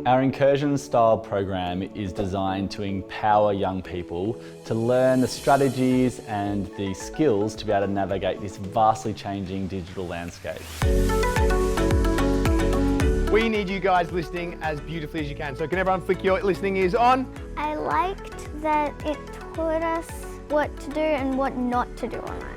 Our Incursions style program is designed to empower young people to learn the strategies and the skills to be able to navigate this vastly changing digital landscape. We need you guys listening as beautifully as you can. So can everyone flick your listening ears on? I liked that it taught us what to do and what not to do online.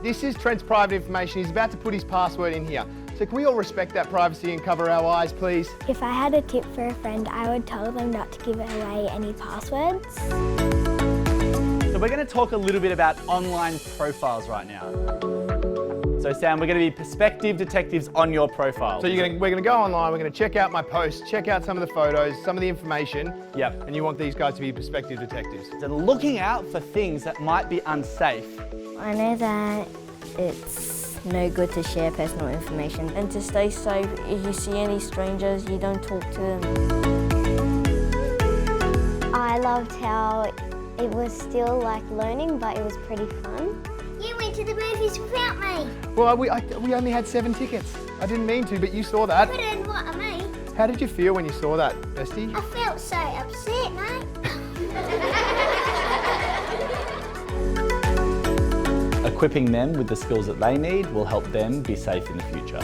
This is Trent's private information. He's about to put his password in here. So can we all respect that privacy and cover our eyes, please? If I had a tip for a friend, I would tell them not to give away any passwords. So we're going to talk a little bit about online profiles right now. So Sam, we're going to be perspective detectives on your profile. So we're going to go online, we're going to check out my posts, check out some of the photos, some of the information. Yep. And you want these guys to be perspective detectives. So looking out for things that might be unsafe. I know that it's no good to share personal information. And to stay safe, if you see any strangers, you don't talk to them. I loved how it was still like learning, but it was pretty fun. You went to the movies without me. Well, we only had 7 tickets. I didn't mean to, but you saw that. But then what of me? How did you feel when you saw that, Bestie? I felt so upset, mate. Equipping them with the skills that they need will help them be safe in the future.